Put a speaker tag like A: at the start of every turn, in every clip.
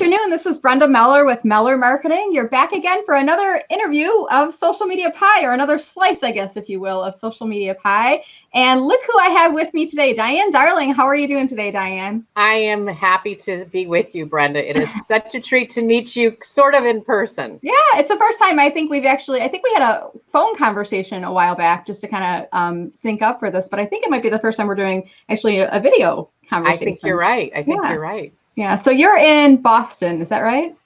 A: afternoon. This is Brenda Meller with Meller Marketing. You're back again for another interview of social media pie, or another slice, I guess, if you will, of social media pie. And look who I have with me today, Diane. Darling, how are you doing today, Diane?
B: I am happy to be with you, Brenda. It is such a treat to meet you sort of in person.
A: Yeah, it's the first time I think we had a phone conversation a while back just to kind of sync up for this, but I think it might be the first time we're doing actually a video conversation.
B: I think you're right. You're right.
A: Yeah, so you're in Boston, is that right?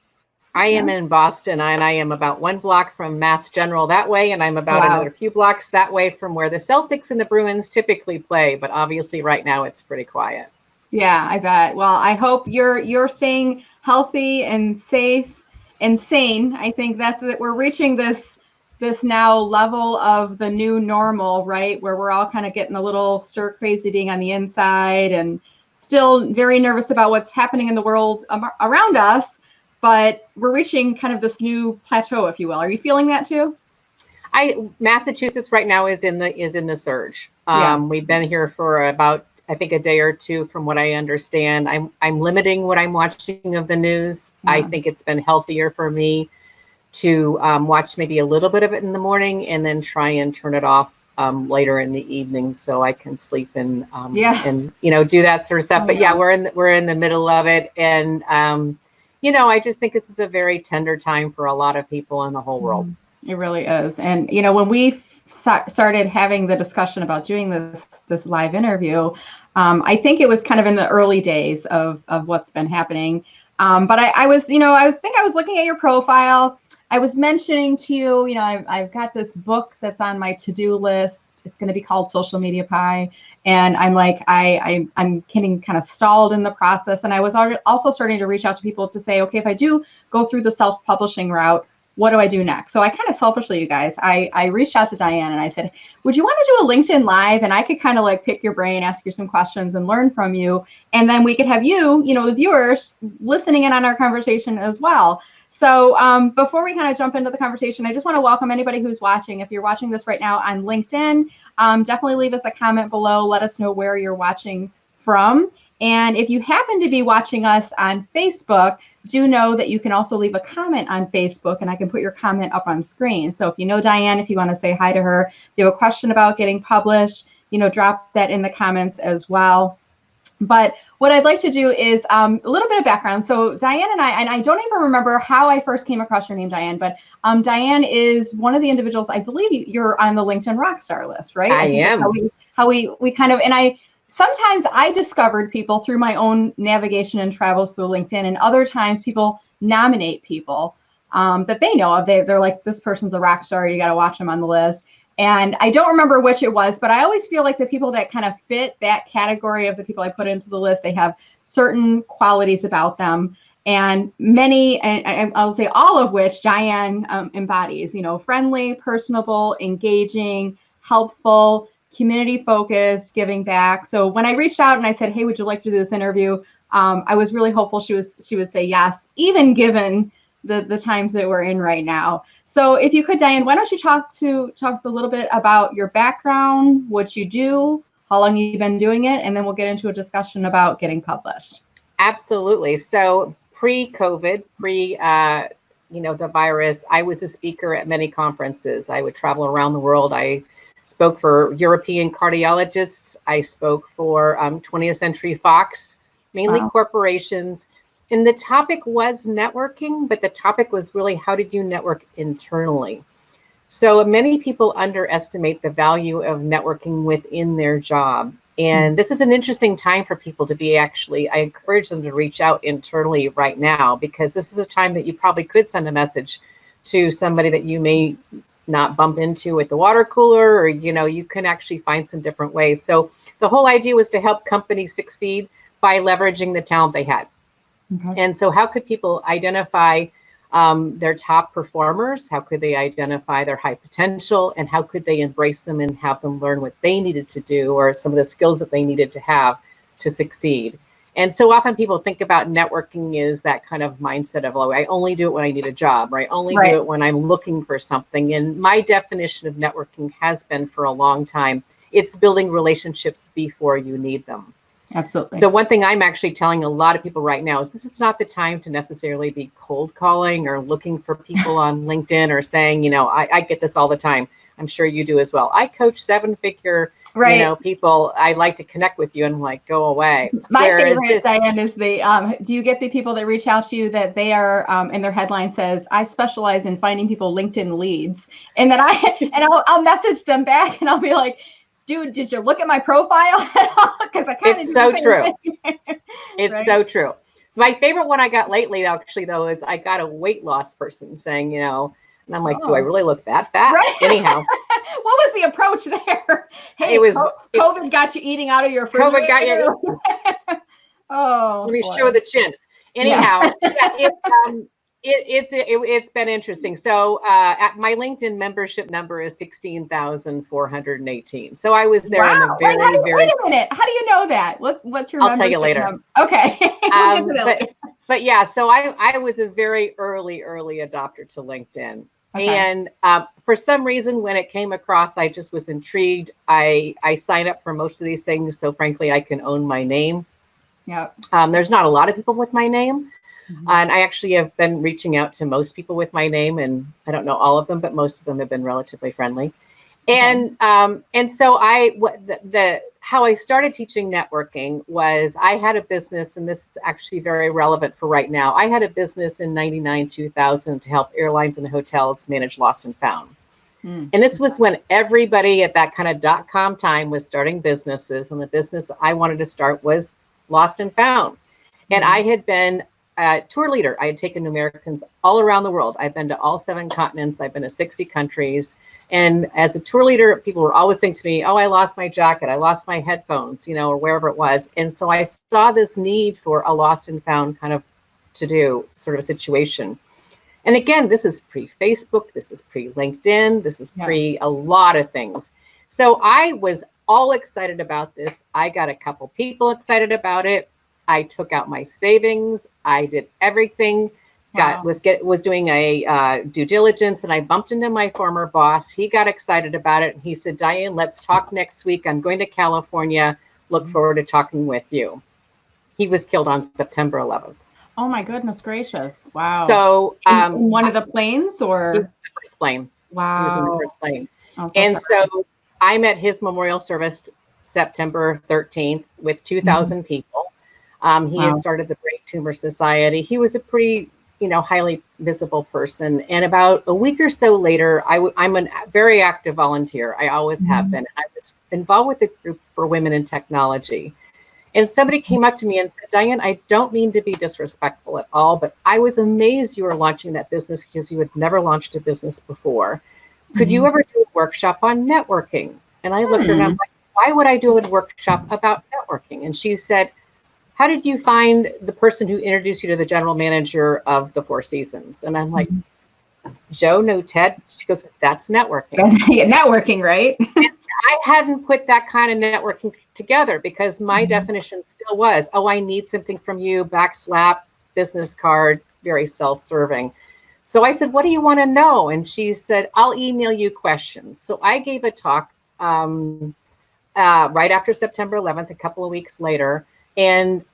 B: I am in Boston, and I am about 1 block from Mass General that way, and I'm about another few blocks that way from where the Celtics and the Bruins typically play, but obviously right now it's pretty quiet.
A: Yeah, I bet. Well, I hope you're staying healthy and safe and sane. I think that's it. We're reaching this now level of the new normal, right? Where we're all kind of getting a little stir crazy being on the inside and still very nervous about what's happening in the world around us, but we're reaching kind of this new plateau, if you will. Are you feeling that too?
B: Massachusetts right now is in the surge. We've been here for about, I think, a day or two, from what I understand. I'm limiting what I'm watching of the news. Yeah. I think it's been healthier for me to watch maybe a little bit of it in the morning and then try and turn it off later in the evening so I can sleep and do that sort of stuff. But we're in the middle of it, and I just think this is a very tender time for a lot of people in the whole world.
A: It really is. And when we started having the discussion about doing this live interview, I think it was kind of in the early days of what's been happening. But I was looking at your profile. I was mentioning to you, I've got this book that's on my to-do list. It's going to be called Social Media Pie. And I'm like, I'm getting kind of stalled in the process. And I was also starting to reach out to people to say, okay, if I do go through the self-publishing route, what do I do next? So I kind of selfishly, you guys, I reached out to Diane and I said, would you want to do a LinkedIn Live? And I could kind of like pick your brain, ask you some questions and learn from you. And then we could have you, the viewers, listening in on our conversation as well. So before we kind of jump into the conversation, I just want to welcome anybody who's watching. If you're watching this right now on LinkedIn, definitely leave us a comment below. Let us know where you're watching from. And if you happen to be watching us on Facebook, do know that you can also leave a comment on Facebook, and I can put your comment up on screen. So if you know Diane, if you want to say hi to her, if you have a question about getting published, drop that in the comments as well. But what I'd like to do is a little bit of background. So Diane and I don't even remember how I first came across your name, Diane, but Diane is one of the individuals, I believe you're on the LinkedIn Rockstar list, right?
B: I am.
A: How we kind of, and sometimes I discovered people through my own navigation and travels through LinkedIn, and other times people nominate people that they know of. They're like, this person's a rock star, you got to watch them on the list. And I don't remember which it was, but I always feel like the people that kind of fit that category of the people I put into the list, they have certain qualities about them. And many, and I'll say all of which Diane embodies, friendly, personable, engaging, helpful, community focused, giving back. So when I reached out and I said, hey, would you like to do this interview? I was really hopeful she would say yes, even given the times that we're in right now. So if you could, Diane, why don't you talk to us a little bit about your background, what you do, how long you've been doing it, and then we'll get into a discussion about getting published.
B: Absolutely. So pre-COVID, the virus, I was a speaker at many conferences. I would travel around the world. I spoke for European cardiologists. I spoke for 20th Century Fox, mainly corporations. And the topic was networking, but the topic was really, how did you network internally? So many people underestimate the value of networking within their job. And this is an interesting time for people to be I encourage them to reach out internally right now, because this is a time that you probably could send a message to somebody that you may not bump into at the water cooler, or, you can actually find some different ways. So the whole idea was to help companies succeed by leveraging the talent they had. Okay. And so how could people identify their top performers? How could they identify their high potential? And how could they embrace them and have them learn what they needed to do, or some of the skills that they needed to have to succeed? And so often people think about networking is that kind of mindset of, I only do it when I need a job, or I only do it when I'm looking for something. And my definition of networking has been for a long time, it's building relationships before you need them.
A: Absolutely.
B: So one thing I'm actually telling a lot of people right now is this is not the time to necessarily be cold calling or looking for people on LinkedIn or saying, I get this all the time. I'm sure you do as well. I coach 7-figure, people. I like to connect with you, and I'm like, go away.
A: My favorite, Diane, is do you get the people that reach out to you that they are, in their headline says, I specialize in finding people LinkedIn leads. And then I'll message them back and I'll be like, dude, did you look at my profile? Because I kind of
B: It's so true. It's
A: right?
B: So true. My favorite one I got lately, actually, though, is I got a weight loss person saying, and I'm like, do I really look that fat?
A: Right.
B: Anyhow.
A: What was the approach there? Hey, COVID got you eating out of your refrigerator.
B: COVID got you.
A: Oh,
B: let me show the chin. Anyhow, it's been interesting. So at my LinkedIn membership number is 16,418. So I was there in the very,
A: wait a minute. How do you know that? What's your
B: I'll tell you later.
A: Okay.
B: But yeah, so I was a very early adopter to LinkedIn. Okay. And for some reason, when it came across, I just was intrigued. I signed up for most of these things. So frankly, I can own my name.
A: Yep.
B: There's not a lot of people with my name. And I actually have been reaching out to most people with my name, and I don't know all of them, but most of them have been relatively friendly. And so how I started teaching networking was I had a business, and this is actually very relevant for right now. I had a business in 99, 2000 to help airlines and hotels manage lost and found. And this was when everybody at that kind of .com time was starting businesses, and the business I wanted to start was lost and found. And I had been a tour leader. I had taken Americans all around the world. I've been to all 7 continents. I've been to 60 countries. And as a tour leader, people were always saying to me, oh, I lost my jacket. I lost my headphones, or wherever it was. And so I saw this need for a lost and found kind of to-do sort of a situation. And again, this is pre-Facebook. This is pre-LinkedIn. This is pre a lot of things. So I was all excited about this. I got a couple people excited about it. I took out my savings. I did everything. Was doing a due diligence, and I bumped into my former boss. He got excited about it, and he said, Diane, let's talk next week. I'm going to California. Look forward to talking with you. He was killed on September 11th.
A: Oh my goodness gracious! Wow.
B: So
A: in one of the planes, or
B: he was in the first plane.
A: Wow.
B: He was in the first plane. So I'm at his memorial service September 13th with 2,000 people. He had started the Brain Tumor Society. He was a pretty, highly visible person. And about a week or so later, I'm a very active volunteer. I always have been. I was involved with a group for women in technology. And somebody came up to me and said, Diane, I don't mean to be disrespectful at all, but I was amazed you were launching that business because you had never launched a business before. Could you ever do a workshop on networking? And I looked at her and I'm like, why would I do a workshop about networking? And she said, how did you find the person who introduced you to the general manager of the Four Seasons? And I'm like, Joe, no Ted. She goes, that's networking.
A: Networking, right?
B: I hadn't put that kind of networking together because my definition still was, oh, I need something from you, backslap, business card, very self-serving. So I said, what do you want to know? And she said, I'll email you questions. So I gave a talk right after September 11th, a couple of weeks later. And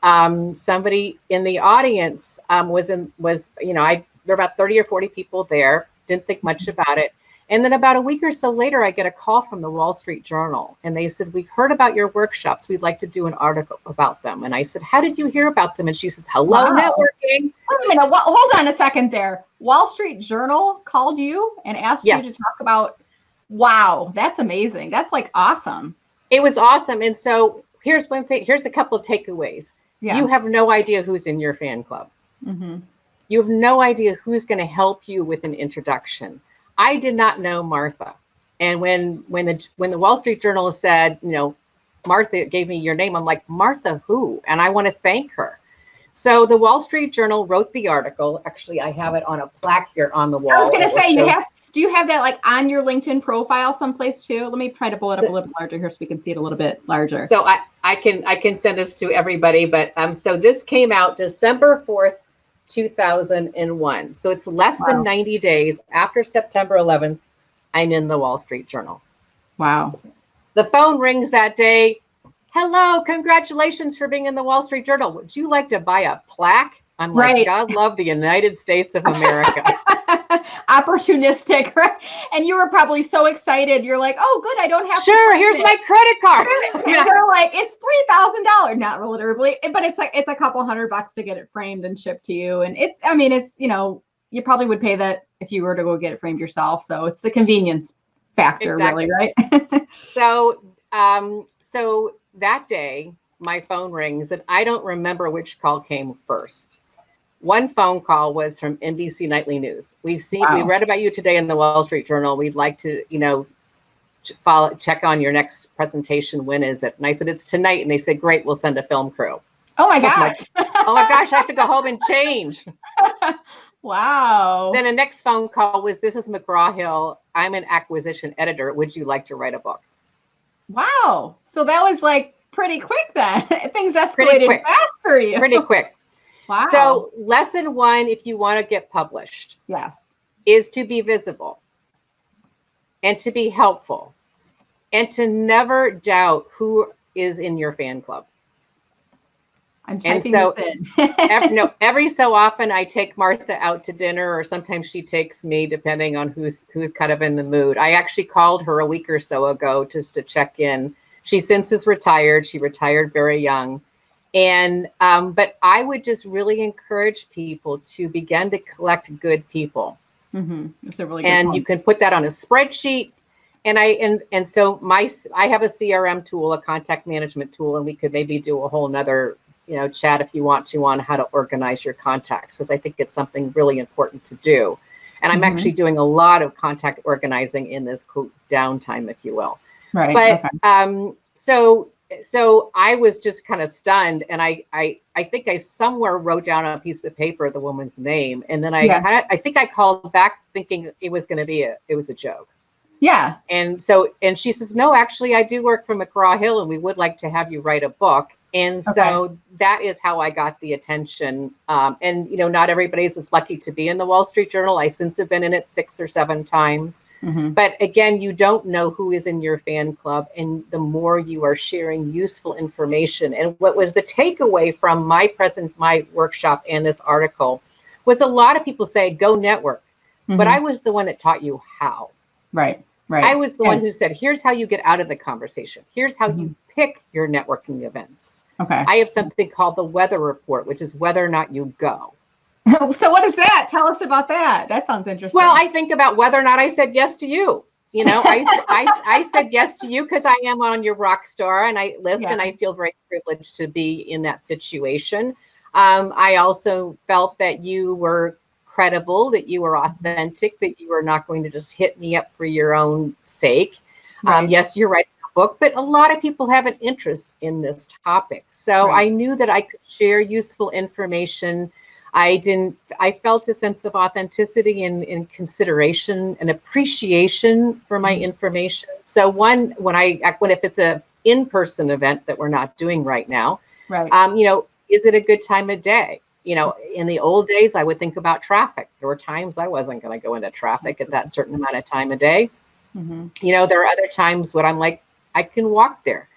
B: somebody in the audience there were about 30 or 40 people there, didn't think much about it. And then about a week or so later, I get a call from the Wall Street Journal. And they said, we heard about your workshops. We'd like to do an article about them. And I said, how did you hear about them? And she says, hello, networking.
A: Wait a minute. Hold on a second there. Wall Street Journal called you and asked you to talk about, wow, that's amazing. That's like awesome.
B: It was awesome. And so here's one thing. Here's a couple of takeaways. Yeah. You have no idea who's in your fan club. You have no idea who's going to help you with an introduction. I did not know Martha. And when the Wall Street Journal said, Martha gave me your name, I'm like, Martha who? And I want to thank her. So the Wall Street Journal wrote the article. Actually, I have it on a plaque here on the wall.
A: I was going to say, do you have that like on your LinkedIn profile someplace too? Let me try to pull it up a little bit larger here so we can see it a little bit larger.
B: So I can send this to everybody, but so this came out December 4th, 2001. So it's less than 90 days after September 11th, I'm in the Wall Street Journal.
A: Wow.
B: The phone rings that day. hello, congratulations for being in the Wall Street Journal. Would you like to buy a plaque? I'm like,
A: Right.
B: God love the United States of America.
A: Opportunistic, right? And you were probably so excited. You're like, oh, good, I don't have
B: Sure, here's my credit card.
A: Yeah. They're like, it's $3,000, not literally, but it's like, it's a couple $100 to get it framed and shipped to you. And it's, I mean, it's, you know, you probably would pay that if you were to go get it framed yourself. So it's the convenience factor,
B: Exactly.
A: really, right?
B: So, so that day, my phone rings, and I don't remember which call came first. One phone call was from NBC Nightly News. We read about you today in the Wall Street Journal. We'd like to, you know, check on your next presentation. When is it? And I said, it's tonight. And they said, great, we'll send a film crew.
A: Oh my gosh.
B: Oh my gosh, I have to go home and change.
A: Wow.
B: Then the next phone call was, this is McGraw-Hill. I'm an acquisition editor. Would you like to write a book?
A: Wow. So that was like pretty quick then. Things escalated fast for you.
B: Pretty quick.
A: Wow.
B: So lesson one, if you want to get published,
A: yes, is
B: to be visible and to be helpful and to never doubt who is in your fan club.
A: I'm typing this in.
B: Every so often I take Martha out to dinner, or sometimes she takes me, depending on who's kind of in the mood. I actually called her a week or so ago just to check in. She since is retired. She retired very young. And but I would just really encourage people to begin to collect good people.
A: Mm-hmm. That's a really good
B: and
A: point.
B: You can put that on a spreadsheet. And so I have a CRM tool, a contact management tool, and we could maybe do a whole nother, you know, chat if you want to, on how to organize your contacts, because I think it's something really important to do. And I'm actually doing a lot of contact organizing in this downtime, if you will.
A: Right.
B: But so I was just kind of stunned, and I think I somewhere wrote down on a piece of paper the woman's name, and then I think I called back thinking it was going to be a joke.
A: Yeah. And
B: she says, no, actually, I do work for McGraw-Hill, and we would like to have you write a book. And so that is how I got the attention. And, you know, not everybody's as lucky to be in the Wall Street Journal. I since have been in it 6 or 7 times. Mm-hmm. But again, you don't know who is in your fan club. And the more you are sharing useful information. And what was the takeaway from my workshop and this article was a lot of people say, go network. Mm-hmm. But I was the one that taught you how.
A: Right.
B: I was the one who said, here's how you get out of the conversation. Here's how you pick your networking events.
A: Okay.
B: I have something called the weather report, which is whether or not you go.
A: So what is that? Tell us about that. That sounds interesting.
B: Well, I think about whether or not I said yes to you. You know, I said yes to you because I am on your rock star and I list, and I feel very privileged to be in that situation. I also felt that you were credible, that you were authentic, that you were not going to just hit me up for your own sake. Right. Yes, you're writing a book, but a lot of people have an interest in this topic. So I knew that I could share useful information. I felt a sense of authenticity and consideration and appreciation for my information. So if it's a in-person event that we're not doing right now, you know, is it a good time of day? You know, in the old days, I would think about traffic. There were times I wasn't going to go into traffic at that certain amount of time of day. Mm-hmm. You know, there are other times when I'm like, I can walk there.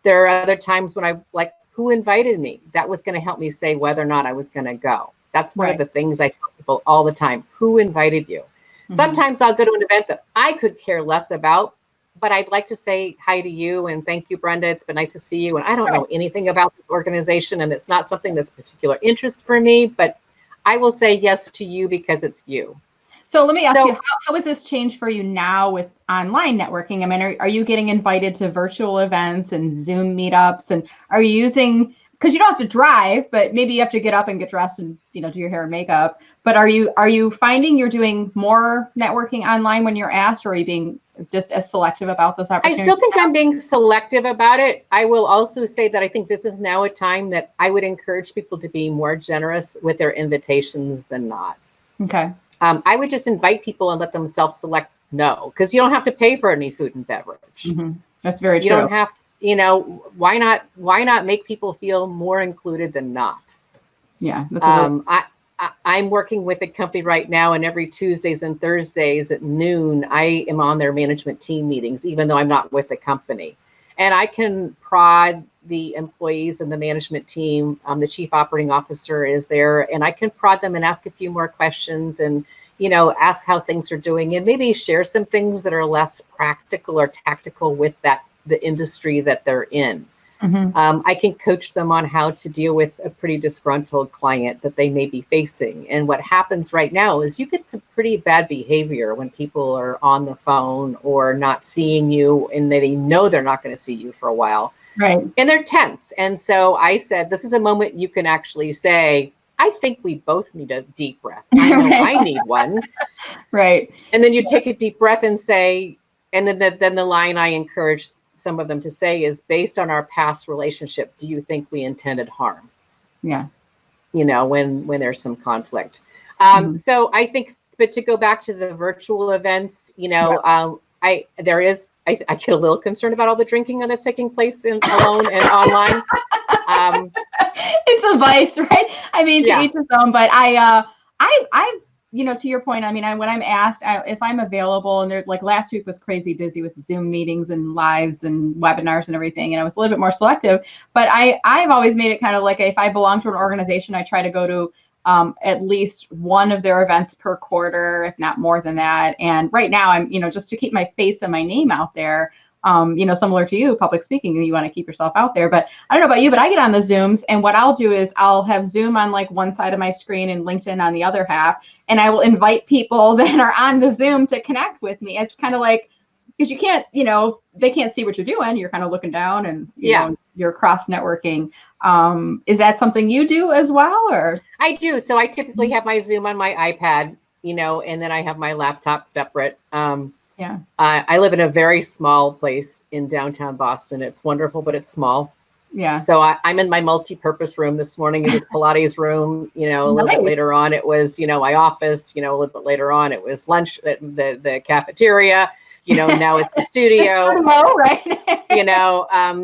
B: There are other times when I'm like, who invited me? That was going to help me say whether or not I was going to go. That's one of the things I tell people all the time. Who invited you? Mm-hmm. Sometimes I'll go to an event that I could care less about, but I'd like to say hi to you and thank you, Brenda. It's been nice to see you. And I don't know anything about this organization, and it's not something that's particular interest for me, but I will say yes to you because it's you.
A: So let me ask you, how has this changed for you now with online networking? I mean, are you getting invited to virtual events and Zoom meetups? And are you using, because you don't have to drive, but maybe you have to get up and get dressed and, you know, do your hair and makeup. But are you finding you're doing more networking online when you're asked, or are you being just as selective about those opportunities?
B: I still think I'm being selective about it. I will also say that I think this is now a time that I would encourage people to be more generous with their invitations than not.
A: Okay.
B: I would just invite people and let them self-select no, because you don't have to pay for any food and beverage.
A: Mm-hmm. That's very true.
B: You don't have to, you know, why not make people feel more included than not?
A: Yeah. That's
B: I'm working with a company right now, and every Tuesdays and Thursdays at noon, I am on their management team meetings, even though I'm not with the company. And I can prod the employees and the management team. The chief operating officer is there, and I can prod them and ask a few more questions and, ask how things are doing, and maybe share some things that are less practical or tactical with the industry that they're in. I can coach them on how to deal with a pretty disgruntled client that they may be facing. And what happens right now is you get some pretty bad behavior when people are on the phone or not seeing you, and they know they're not going to see you for a while.
A: Right.
B: And they're tense. And so I said, this is a moment you can actually say, I think we both need a deep breath. I know I need one.
A: Right.
B: And then you take a deep breath and say, and then the line I encourage some of them to say is, based on our past relationship, do you think we intended harm?
A: Yeah.
B: When there's some conflict. So I think, but to go back to the virtual events, I get a little concerned about all the drinking that's taking place alone and online.
A: It's a vice, right? I mean, to each his own, but I to your point, I mean, when I'm asked if I'm available, and they're like, last week was crazy busy with Zoom meetings and lives and webinars and everything, and I was a little bit more selective, but I've always made it kind of like, if I belong to an organization, I try to go to at least one of their events per quarter, if not more than that. And right now I'm, just to keep my face and my name out there, similar to you, public speaking, you want to keep yourself out there. But I don't know about you, but I get on the Zooms, and what I'll do is I'll have Zoom on like one side of my screen and LinkedIn on the other half, and I will invite people that are on the Zoom to connect with me. It's kind of like, because you can't, they can't see what you're doing. You're kind of looking down, and you're cross networking. Is that something you do as well, or?
B: I do. So I typically have my Zoom on my iPad, and then I have my laptop separate. I live in a very small place in downtown Boston. It's wonderful, but it's small.
A: Yeah.
B: So I'm in my multi-purpose room this morning. It was Pilates room. A little bit later on, it was, my office. A little bit later on, it was lunch, the cafeteria. Now it's the studio.
A: Right.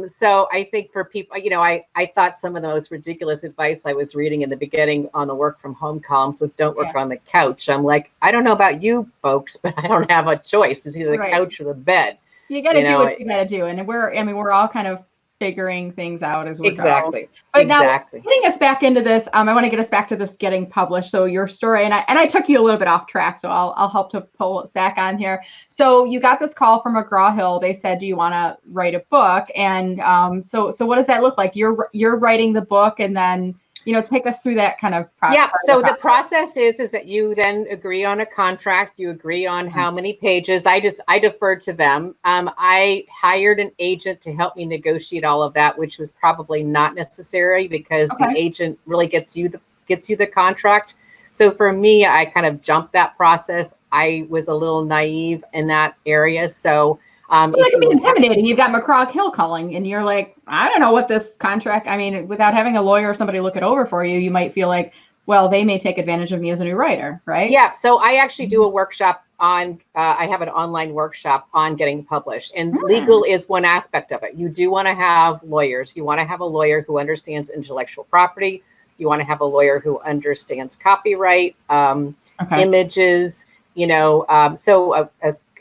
B: So I think for people, I thought some of the most ridiculous advice I was reading in the beginning on the work from home columns was, don't work on the couch. I'm like, I don't know about you folks, but I don't have a choice. It's either the couch or the bed.
A: You got to do what you got to do. And we're all kind of figuring things out as we go.
B: Exactly.
A: But now, getting us back into this, I want to get us back to this getting published. So your story, and I took you a little bit off track, so I'll help to pull us back on here. So you got this call from McGraw-Hill. They said, do you want to write a book? And so what does that look like? You're writing the book, and then take us through that kind of process.
B: Yeah. So the process is that you then agree on a contract. You agree on how many pages. I deferred to them. I hired an agent to help me negotiate all of that, which was probably not necessary, because the agent really gets you the contract. So for me, I kind of jumped that process. I was a little naive in that area. So
A: it can be intimidating. You've got McGraw-Hill calling, and you're like, I don't know what this contract, without having a lawyer or somebody look it over for you, you might feel like, well, they may take advantage of me as a new writer, right?
B: Yeah. So I actually do a workshop on, I have an online workshop on getting published, and legal is one aspect of it. You do want to have lawyers. You want to have a lawyer who understands intellectual property. You want to have a lawyer who understands copyright, images, so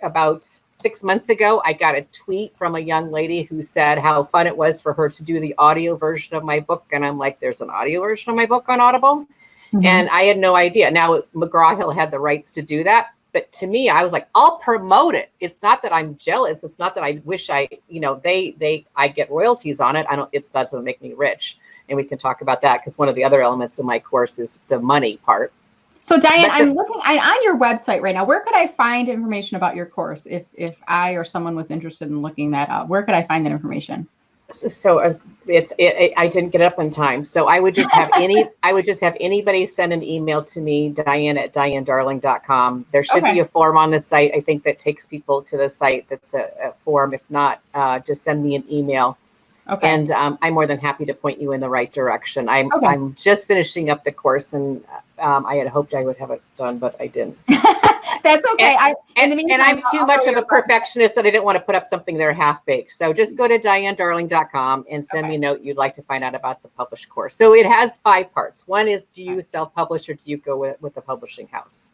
B: about 6 months ago, I got a tweet from a young lady who said how fun it was for her to do the audio version of my book. And I'm like, there's an audio version of my book on Audible. And I had no idea. Now, McGraw-Hill had the rights to do that. But to me, I was like, I'll promote it. It's not that I'm jealous. It's not that I wish I get royalties on it. It doesn't make me rich. And we can talk about that, because one of the other elements of my course is the money part.
A: So Diane, I'm looking on your website right now. Where could I find information about your course if I or someone was interested in looking that up? Where could I find that information?
B: So I didn't get it up in time. So I would just have anybody send an email to me, Diane@DianeDarling.com. There should be a form on the site, I think, that takes people to the site. That's a form. If not, just send me an email. And I'm more than happy to point you in the right direction. I'm just finishing up the course, and I had hoped I would have it done, but I didn't.
A: That's okay.
B: And I'm too much of a perfectionist that I didn't want to put up something there half-baked. So just go to DianeDarling.com and send me a note you'd like to find out about the published course. So it has 5 parts. One is, do you self-publish, or do you go with a publishing house?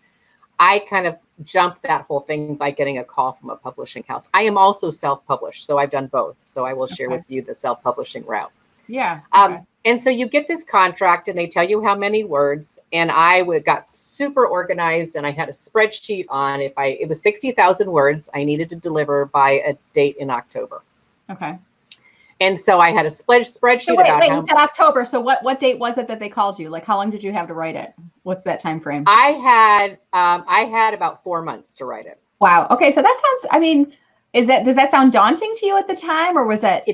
B: I kind of jumped that whole thing by getting a call from a publishing house. I am also self-published, so I've done both. So I will share with you the self-publishing route.
A: Yeah. Okay.
B: And so you get this contract and they tell you how many words. And I got super organized and I had a spreadsheet on it was 60,000 words I needed to deliver by a date in October.
A: Okay.
B: And so I had a spreadsheet
A: so wait, you said October. So what date was it that they called you? Like, how long did you have to write it? What's that time frame?
B: I had about 4 months to write it.
A: Wow. Okay. So that sounds, I mean, does that sound daunting to you at the time, or was that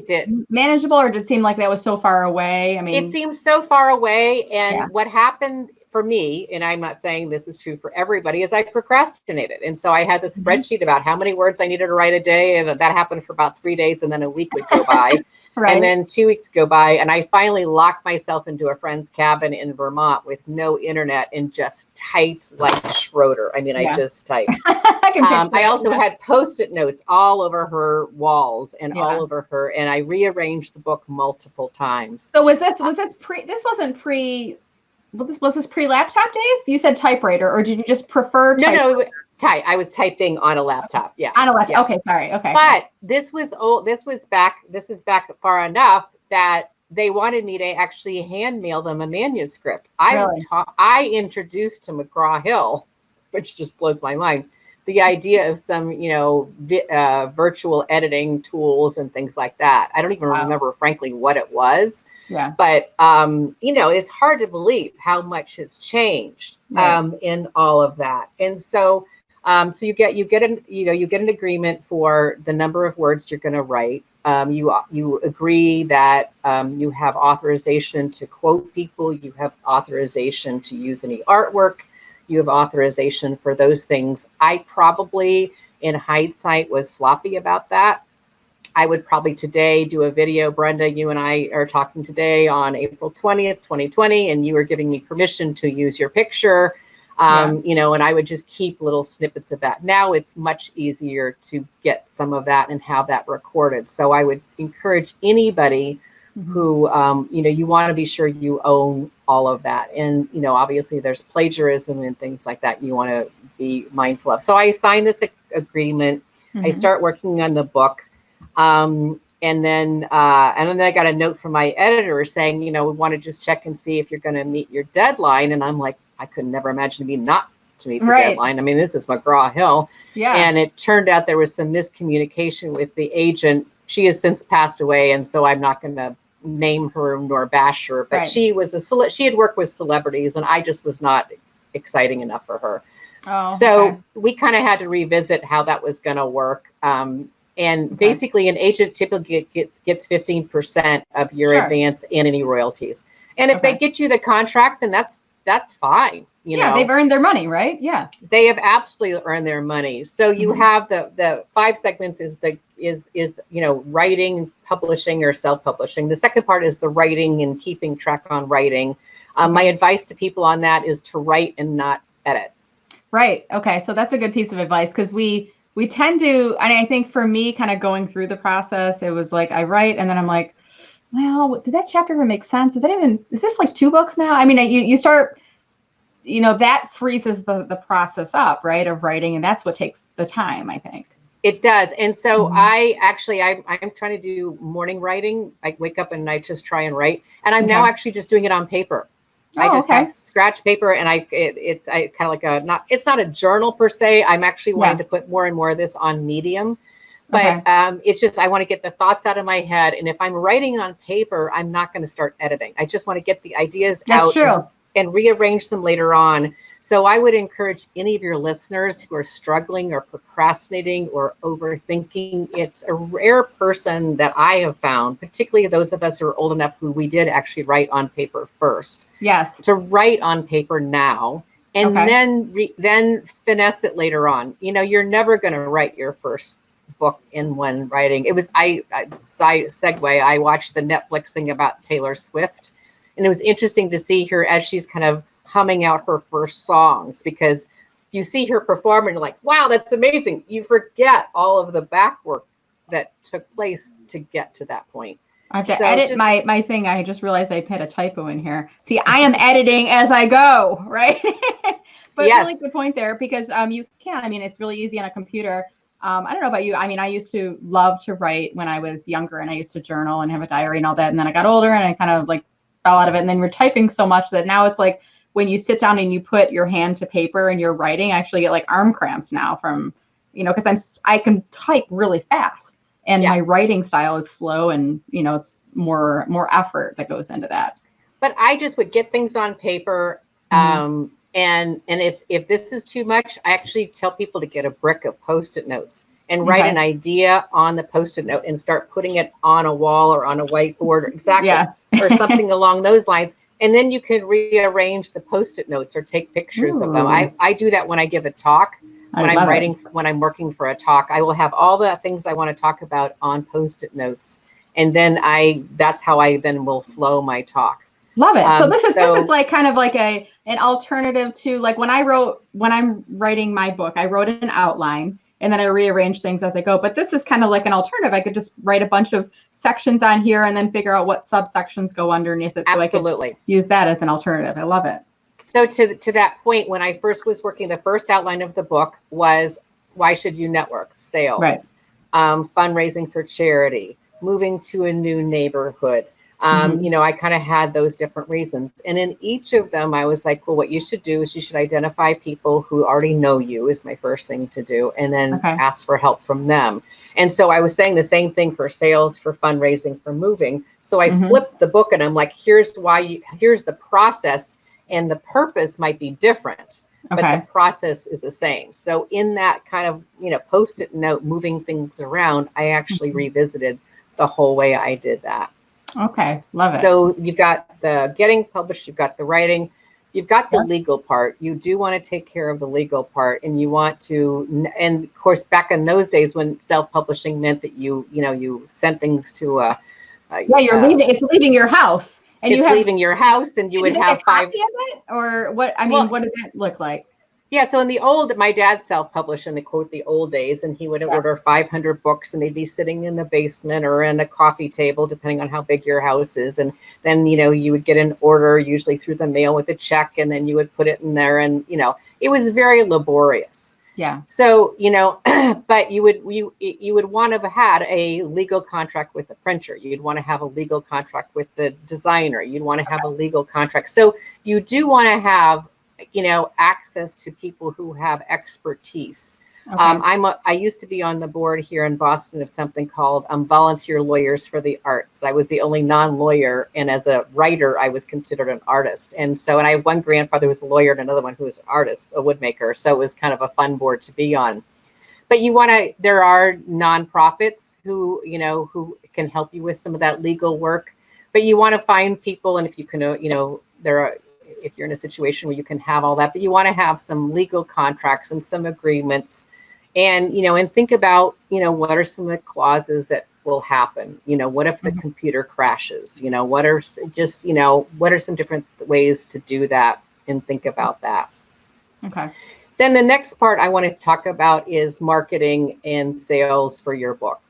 A: manageable, or did it seem like that was so far away? I mean,
B: it seems so far away. And what happened for me, and I'm not saying this is true for everybody, is I procrastinated. And so I had this spreadsheet about how many words I needed to write a day. And that happened for about 3 days. And then a week would go by.
A: Right.
B: And then 2 weeks go by. And I finally locked myself into a friend's cabin in Vermont with no internet and just typed like Schroeder. I mean, I just typed. I also had Post-it notes all over her walls and all over her. And I rearranged the book multiple times.
A: So was this pre-laptop days? You said typewriter, or did you just prefer typewriter?
B: No, I was typing on a laptop. Yeah.
A: On a laptop. Yeah. Okay. Sorry. Okay.
B: But this is back far enough that they wanted me to actually hand mail them a manuscript. I introduced to McGraw-Hill, which just blows my mind, the idea of some, virtual editing tools and things like that. I don't even remember, frankly, what it was.
A: Yeah.
B: But, it's hard to believe how much has changed in all of that. And so you get an agreement for the number of words you're going to write. You agree that you have authorization to quote people. You have authorization to use any artwork. You have authorization for those things. I probably, in hindsight, was sloppy about that. I would probably today do a video. Brenda, you and I are talking today on April 20th, 2020, and you are giving me permission to use your picture. And I would just keep little snippets of that. Now it's much easier to get some of that and have that recorded. So I would encourage anybody who, you want to be sure you own all of that. And, obviously there's plagiarism and things like that you want to be mindful of. So I signed this agreement. I start working on the book. And then I got a note from my editor saying, we want to just check and see if you're going to meet your deadline. And I'm like, I could never imagine me not to meet the deadline. I mean, this is McGraw-Hill. Yeah. And it turned out there was some miscommunication with the agent. She has since passed away, and so I'm not going to name her nor bash her. But she had worked with celebrities, and I just was not exciting enough for her. Oh, so we kind of had to revisit how that was going to work. And basically, an agent typically gets 15% of your advance and any royalties. And if they get you the contract, then that's fine.
A: They've earned their money, right? Yeah,
B: they have absolutely earned their money. So you have the 5 segments is writing, publishing, or self-publishing. The second part is the writing and keeping track on writing. My advice to people on that is to write and not edit. Right.
A: Okay. So that's a good piece of advice, because we tend to, and I think for me, kind of going through the process, it was like I write and then I'm like, well, did that chapter even make sense? Is this like 2 books now? I mean, you start, that freezes the process up, right, of writing. And that's what takes the time, I think.
B: It does. And so I'm trying to do morning writing. I wake up and I just try and write. And I'm now actually just doing it on paper. I just have scratch paper, and it's kind of like it's not a journal per se. I'm actually wanting to put more and more of this on Medium. But it's just, I want to get the thoughts out of my head. And if I'm writing on paper, I'm not going to start editing. I just want to get the ideas out and rearrange them later on. So I would encourage any of your listeners who are struggling or procrastinating or overthinking. It's a rare person that I have found, particularly those of us who are old enough who we did actually write on paper first.
A: Yes.
B: To write on paper now and then finesse it later on. You're never going to write your first book in one writing. It was segue. I watched the Netflix thing about Taylor Swift, and it was interesting to see her as she's kind of humming out her first songs, because you see her perform and you're like, wow, that's amazing. You forget all of the back work that took place to get to that point.
A: I have to edit my thing. I just realized I put a typo in here. See, I am editing as I go, right? But really good point there, because you can. I mean, it's really easy on a computer. I don't know about you. I mean, I used to love to write when I was younger, and I used to journal and have a diary and all that. And then I got older and I kind of like fell out of it. And then we're typing so much that now it's like when you sit down and you put your hand to paper and you're writing, I actually get like arm cramps now from, because I can type really fast, and my writing style is slow, and it's more effort that goes into that.
B: But I just would get things on paper. And if this is too much, I actually tell people to get a brick of Post-it notes and write an idea on the Post-it note and start putting it on a wall or on a whiteboard, or something along those lines. And then you can rearrange the Post-it notes or take pictures of them. I do that when I give a talk. When I'm working for a talk, I will have all the things I want to talk about on Post-it notes. And then that's how I then will flow my talk.
A: Love it. So this is like kind of like an alternative to like when I'm writing my book, I wrote an outline and then I rearrange things as I go. But this is kind of like an alternative. I could just write a bunch of sections on here and then figure out what subsections go underneath it. So
B: Absolutely.
A: I could use that as an alternative. I love it.
B: So to that point, when I first was working, the first outline of the book was why should you network? Sales, fundraising for charity, moving to a new neighborhood. I kind of had those different reasons. And in each of them, I was like, well, what you should do is you should identify people who already know you is my first thing to do. And then ask for help from them. And so I was saying the same thing for sales, for fundraising, for moving. So I flipped the book and I'm like, here's the process, and the purpose might be different, but the process is the same. So in that kind of, Post-it note, moving things around, I actually revisited the whole way I did that.
A: Okay, love it.
B: So you've got the getting published, you've got the writing, you've got the legal part. You do want to take care of the legal part, and you want to, and of course, back in those days when self-publishing meant that you sent things to
A: it's leaving your house, and
B: leaving your house, and you would have 5
A: of it, or what? I mean, what did that look like?
B: Yeah, so my dad self-published in the old days, and he would order 500 books, and they'd be sitting in the basement or in a coffee table, depending on how big your house is. And then, you would get an order, usually through the mail with a check, and then you would put it in there, and, it was very laborious.
A: Yeah.
B: So, but you would want to have had a legal contract with the printer. You'd want to have a legal contract with the designer. You'd want to have a legal contract. So you do want to have access to people who have expertise. I used to be on the board here in Boston of something called Volunteer Lawyers for the Arts. I was the only non-lawyer, and as a writer, I was considered an artist. And I have one grandfather who was a lawyer and another one who was an artist, a woodmaker. So it was kind of a fun board to be on. But there are nonprofits who can help you with some of that legal work. But you want to find people, and if you can, if you're in a situation where you can have all that, but you want to have some legal contracts and some agreements, and and think about what are some of the clauses that will happen. What if the computer crashes? What are some different ways to do that, and think about that.
A: Okay.
B: Then the next part I want to talk about is marketing and sales for your book.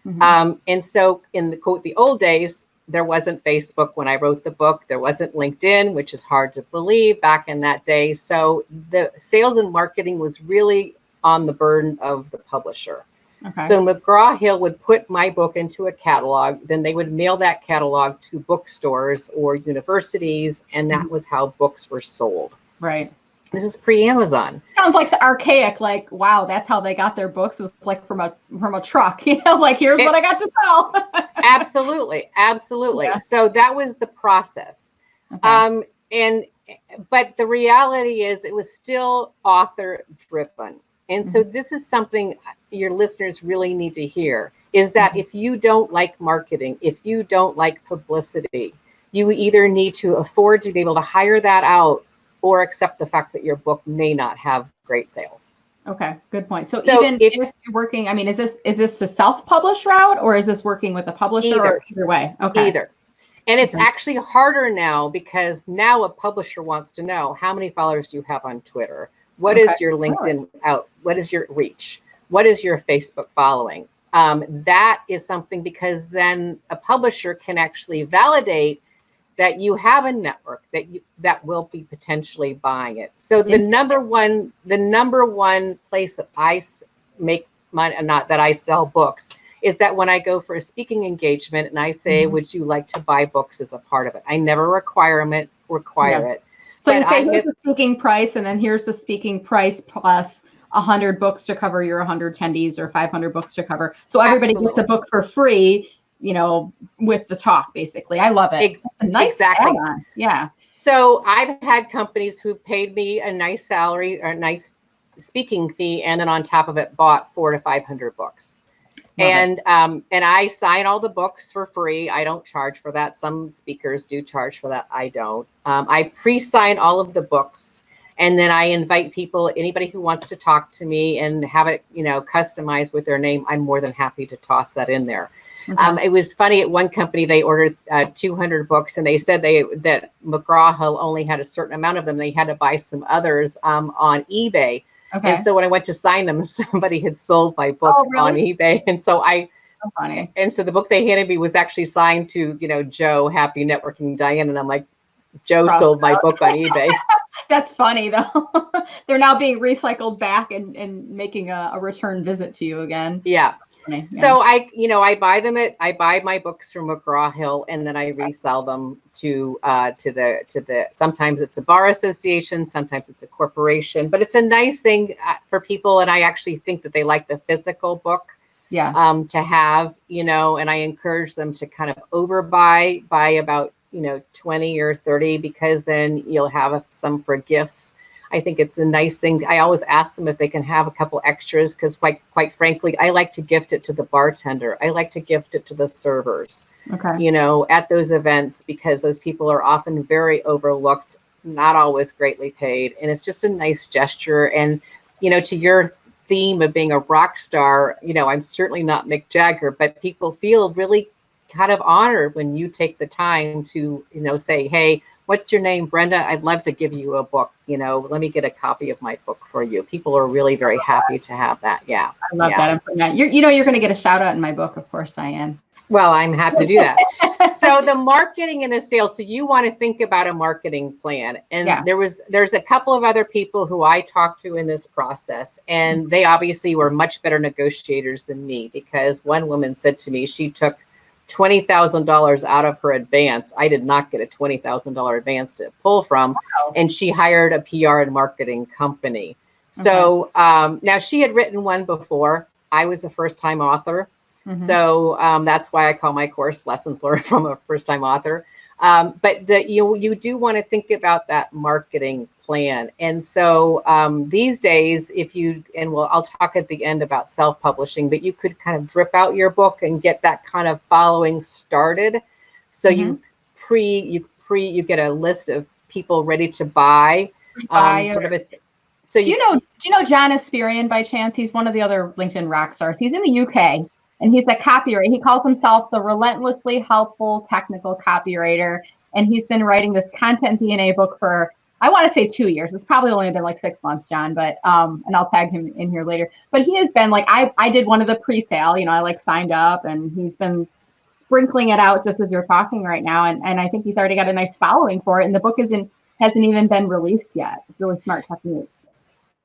B: And so in the old days, there wasn't Facebook when I wrote the book. There wasn't LinkedIn, which is hard to believe back in that day. So the sales and marketing was really on the burden of the publisher. Okay. So McGraw-Hill would put my book into a catalog. Then they would mail that catalog to bookstores or universities, and that was how books were sold.
A: Right.
B: This is pre-Amazon.
A: Sounds like archaic. Like, wow, that's how they got their books. It was like from a truck. Like, here's what I got to sell.
B: Absolutely. Yeah. So that was the process. Okay. But the reality is, it was still author driven. And so this is something your listeners really need to hear, is that if you don't like marketing, if you don't like publicity, you either need to afford to be able to hire that out, or accept the fact that your book may not have great sales.
A: Okay, good point. So even if you're working, I mean, is this a self-published route, or is this working with a publisher? Either way? Okay.
B: Either. And it's actually harder now, because now a publisher wants to know, how many followers do you have on Twitter? What is your LinkedIn out? What is your reach? What is your Facebook following? That is something, because then a publisher can actually validate that you have a network that will be potentially buying it. So the number one place that I make not that I sell books, is that when I go for a speaking engagement and I say, would you like to buy books as a part of it? I never require it.
A: So you say, here's the speaking price, and then here's the speaking price plus 100 books to cover your 100 attendees or 500 books to cover. So everybody gets a book for free, you know, with the talk, basically. I love it. Nice add-on. Yeah.
B: So I've had companies who paid me a nice salary or a nice speaking fee, and then on top of it bought 400 to 500 books. And I sign all the books for free. I don't charge for that. Some speakers do charge for that. I don't. I pre-sign all of the books, and then I invite people, anybody who wants to talk to me and have it, you know, customized with their name. I'm more than happy to toss that in there. It was funny, at one company they ordered 200 books, and they said that McGraw-Hill only had a certain amount of them. They had to buy some others on eBay. And so when I went to sign them, somebody had sold my book on eBay. And so and so the book they handed me was actually signed to, you know, Joe, Happy Networking Diane. And I'm like, Joe sold my book on eBay.
A: That's funny though. They're now being recycled back and making a return visit to you again.
B: Yeah. So I buy my books from McGraw-Hill, and then I resell them to the sometimes it's a bar association, sometimes it's a corporation, but it's a nice thing for people. And I actually think that they like the physical book to have, you know, and I encourage them to kind of overbuy by about, you know, 20 or 30, because then you'll have some for gifts. I think it's a nice thing. I always ask them if they can have a couple extras, because quite frankly, I like to gift it to the bartender. I like to gift it to the servers, you know, at those events, because those people are often very overlooked, not always greatly paid. And it's just a nice gesture. And, you know, to your theme of being a rock star, you know, I'm certainly not Mick Jagger, but people feel really kind of honored when you take the time to, you know, say, hey, what's your name, Brenda? I'd love to give you a book. You know, let me get a copy of my book for you. People are really very happy to have that. Yeah.
A: I love that. I'm putting that. You know, you're going to get a shout out in my book, of course, Diane.
B: Well, I'm happy to do that. So the marketing and the sales. So you want to think about a marketing plan. And there's a couple of other people who I talked to in this process, and they obviously were much better negotiators than me, because one woman said to me, she took $20,000 out of her advance. I did not get a $20,000 advance to pull from. And she hired a PR and marketing company. So now she had written one before. I was a first-time author. So that's why I call my course Lessons Learned from a First-Time Author. But you do want to think about that marketing plan. And so these days, I'll talk at the end about self-publishing, but you could kind of drip out your book and get that kind of following started. So you get a list of people ready to buy.
A: So do you know John Esperian by chance? He's one of the other LinkedIn rock stars. He's in the UK. And he's a copywriter. He calls himself the relentlessly helpful technical copywriter. And he's been writing this Content DNA book for, I want to say 2 years. It's probably only been like 6 months, John, but, and I'll tag him in here later. But he has been like, I did one of the pre-sale, you know, I like signed up, and he's been sprinkling it out just as you're talking right now. And I think he's already got a nice following for it. And the book hasn't even been released yet. It's really smart technique.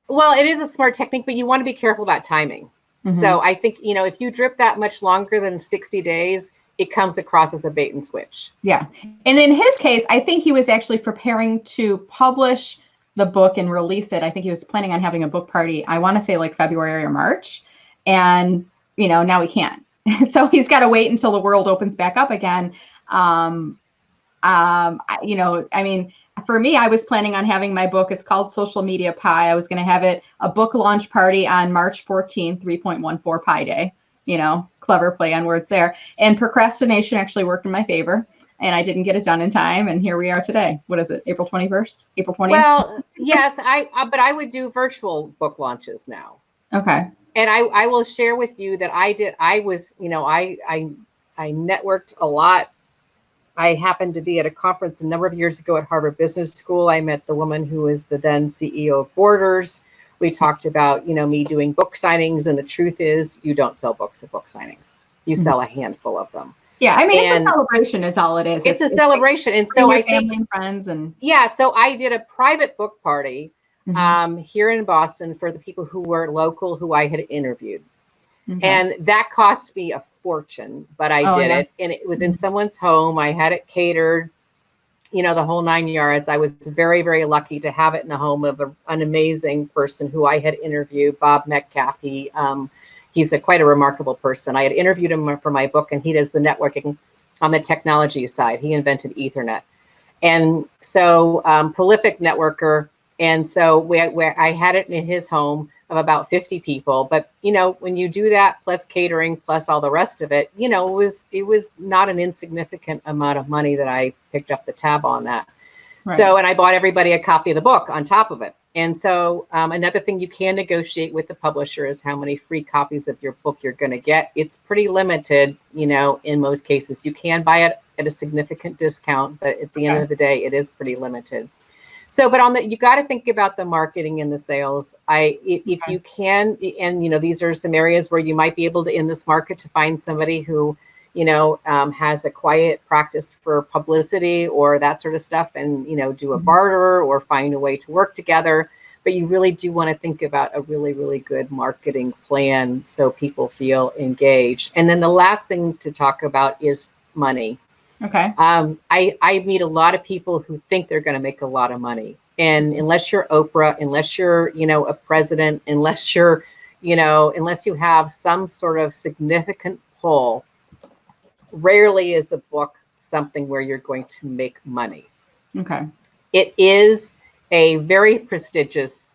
B: Well, it is a smart technique, but you want to be careful about timing. So I think, you know, if you drip that much longer than 60 days, it comes across as a bait and switch. Yeah.
A: And in his case, I think he was actually preparing to publish the book and release it. I think he was planning on having a book party, I want to say like February or March. And, you know, now he can't. So he's got to wait until the world opens back up again. You know, I mean, for me, I was planning on having my book. It's called Social Media Pie. I was going to have a book launch party on March 14th, 3.14 Pi Day. You know, clever play on words there. And procrastination actually worked in my favor, and I didn't get it done in time. And here we are today. What is it? April 21st? April 20th?
B: Well, yes, but I would do virtual book launches now.
A: Okay.
B: And I will share with you that I networked a lot. I happened to be at a conference a number of years ago at Harvard Business School. I met the woman who is the then CEO of Borders. We talked about, you know, me doing book signings. And the truth is, you don't sell books at book signings. You sell a handful of them.
A: Yeah, I mean, it's a celebration is all it is.
B: It's a celebration. And so I think,
A: family and friends and.
B: Yeah, so I did a private book party here in Boston for the people who were local, who I had interviewed.
A: Okay.
B: And that cost me a fortune, but I did it. And it was in someone's home. I had it catered, you know, the whole 9 yards. I was very, very lucky to have it in the home of an amazing person who I had interviewed, Bob Metcalf. He's quite a remarkable person. I had interviewed him for my book, and he does the networking on the technology side. He invented Ethernet. And so prolific networker. And so where I had it in his home of about 50 people. But, you know, when you do that, plus catering, plus all the rest of it, you know, it was not an insignificant amount of money that I picked up the tab on that. Right. So, and I bought everybody a copy of the book on top of it. And so another thing you can negotiate with the publisher is how many free copies of your book you're going to get. It's pretty limited, you know, in most cases. You can buy it at a significant discount, but at the end of the day, it is pretty limited. So, but you got to think about the marketing and the sales. If you can, and, you know, these are some areas where you might be able to, in this market, to find somebody who, you know, has a quiet practice for publicity or that sort of stuff, and, you know, do a barter or find a way to work together. But you really do want to think about a really, really good marketing plan so people feel engaged. And then the last thing to talk about is money.
A: Okay.
B: I meet a lot of people who think they're going to make a lot of money. And unless you're Oprah, unless you're, you know, a president, unless you're, you know, unless you have some sort of significant pull, rarely is a book something where you're going to make money.
A: Okay.
B: It is a very prestigious